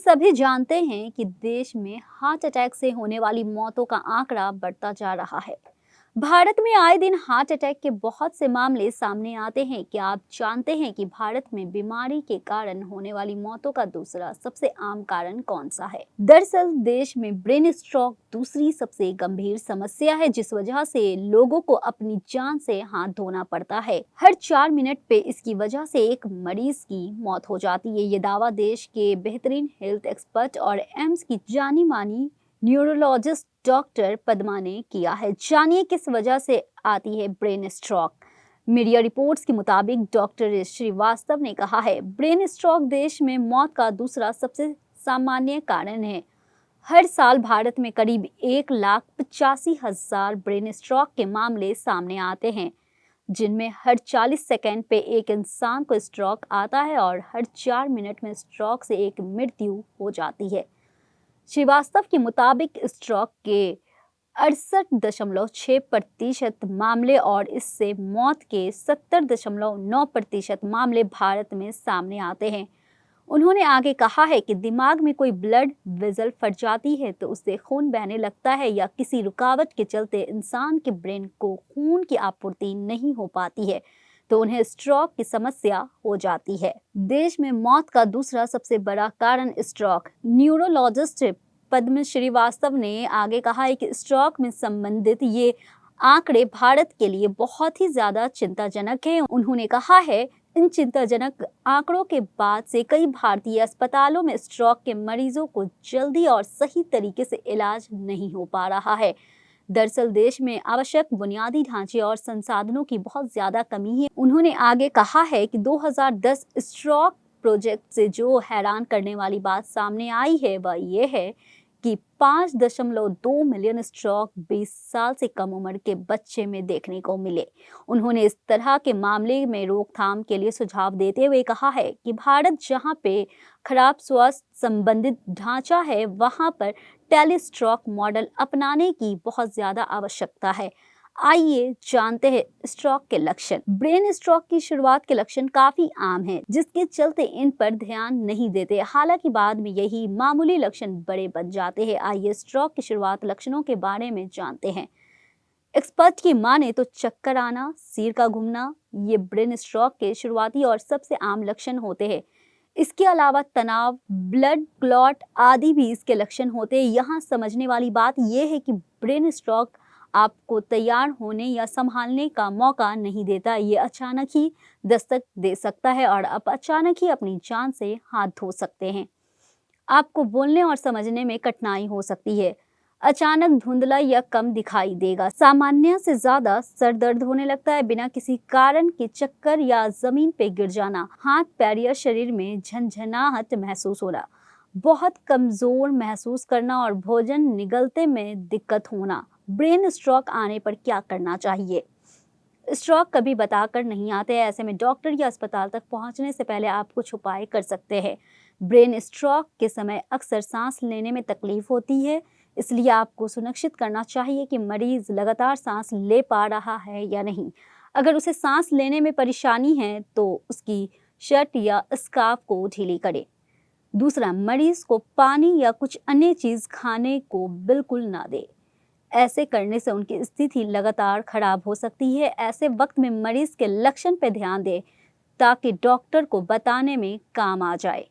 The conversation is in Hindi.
सभी जानते हैं कि देश में हार्ट अटैक से होने वाली मौतों का आंकड़ा बढ़ता जा रहा है। भारत में आए दिन हार्ट अटैक के बहुत से मामले सामने आते हैं। क्या आप जानते हैं कि भारत में बीमारी के कारण होने वाली मौतों का दूसरा सबसे आम कारण कौन सा है? दरअसल देश में ब्रेन स्ट्रोक दूसरी सबसे गंभीर समस्या है, जिस वजह से लोगों को अपनी जान से हाथ धोना पड़ता है। हर 4 मिनट पे इसकी वजह से एक मरीज की मौत हो जाती है। ये दावा देश के बेहतरीन हेल्थ एक्सपर्ट और एम्स की जानी मानी न्यूरोलॉजिस्ट डॉक्टर पद्मा ने किया है। जानिए किस वजह से आती है ब्रेन स्ट्रोक। मीडिया रिपोर्ट्स के मुताबिक डॉक्टर श्रीवास्तव ने कहा है, ब्रेन स्ट्रोक देश में मौत का दूसरा सबसे सामान्य कारण है। हर साल भारत में करीब 1,85,000 ब्रेन स्ट्रोक के मामले सामने आते हैं, जिनमें हर 40 सेकंड पे एक इंसान को स्ट्रोक आता है और हर 4 मिनट में स्ट्रोक से एक मृत्यु हो जाती है। श्रीवास्तव के मुताबिक स्ट्रोक के 68.6% मामले और इससे मौत के 70.9% मामले भारत में सामने आते हैं। उन्होंने आगे कहा है कि दिमाग में कोई ब्लड वेसल फट जाती है तो उससे खून बहने लगता है, या किसी रुकावट के चलते इंसान के ब्रेन को खून की आपूर्ति नहीं हो पाती है तो उन्हें स्ट्रोक की समस्या हो जाती है। देश में मौत का दूसरा सबसे बड़ा कारण स्ट्रोक। न्यूरोलॉजिस्ट पद्म श्रीवास्तव ने आगे कहा है कि स्ट्रोक में संबंधित ये आंकड़े भारत के लिए बहुत ही ज्यादा चिंताजनक हैं। उन्होंने कहा है, इन चिंताजनक आंकड़ों के बाद से कई भारतीय अस्पतालों में स्ट्रोक के मरीजों को जल्दी और सही तरीके से इलाज नहीं हो पा रहा है। दरअसल देश में आवश्यक बुनियादी ढांचे और संसाधनों की बहुत ज्यादा कमी है। उन्होंने आगे कहा है कि 2010 स्ट्रोक प्रोजेक्ट से जो हैरान करने वाली बात सामने आई है वह ये है कि 5.2 मिलियन स्ट्रोक 20 साल से कम उम्र के बच्चे में देखने को मिले। उन्होंने इस तरह के मामले में रोकथाम के लिए सुझाव देते हुए कहा है कि भारत जहां पे खराब स्वास्थ्य संबंधित ढांचा है, वहां पर टेलीस्ट्रोक मॉडल अपनाने की बहुत ज्यादा आवश्यकता है। आइए जानते हैं स्ट्रोक के लक्षण। ब्रेन स्ट्रोक की शुरुआत के लक्षण काफी आम हैं, जिसके चलते इन पर ध्यान नहीं देते। हालांकि बाद में यही मामूली लक्षण बड़े बन जाते हैं। आइए स्ट्रोक की शुरुआत लक्षणों के बारे में जानते हैं। एक्सपर्ट की माने तो चक्कर आना, सिर का घूमना, ये ब्रेन स्ट्रोक के शुरुआती और सबसे आम लक्षण होते हैं। इसके अलावा तनाव, ब्लड क्लॉट आदि भी इसके लक्षण होते हैं। यहाँ समझने वाली बात यह है कि ब्रेन स्ट्रोक आपको तैयार होने या संभालने का मौका नहीं देता। ये अचानक ही दस्तक दे सकता है और आप अचानक ही अपनी जान से हाथ धो सकते हैं। आपको बोलने और समझने में कठिनाई हो सकती है। अचानक धुंधला या कम दिखाई देगा। सामान्य से ज्यादा सर दर्द होने लगता है। बिना किसी कारण के चक्कर या जमीन पे गिर जाना, हाथ पैर या शरीर में झंझनाहट महसूस होना, बहुत कमजोर महसूस करना और भोजन निगलते में दिक्कत होना। ब्रेन स्ट्रोक आने पर क्या करना चाहिए? स्ट्रोक कभी बताकर नहीं आते हैं। ऐसे में डॉक्टर या अस्पताल तक पहुंचने से पहले आप कुछ उपाय कर सकते हैं। ब्रेन स्ट्रोक के समय अक्सर सांस लेने में तकलीफ होती है, इसलिए आपको सुनिश्चित करना चाहिए कि मरीज लगातार सांस ले पा रहा है या नहीं। अगर उसे सांस लेने में परेशानी है तो उसकी शर्ट या स्कार्फ को ढीली करें। दूसरा, मरीज को पानी या कुछ अन्य चीज खाने को बिल्कुल ना दे। ऐसे करने से उनकी स्थिति लगातार खराब हो सकती है। ऐसे वक्त में मरीज के लक्षण पर ध्यान दें ताकि डॉक्टर को बताने में काम आ जाए।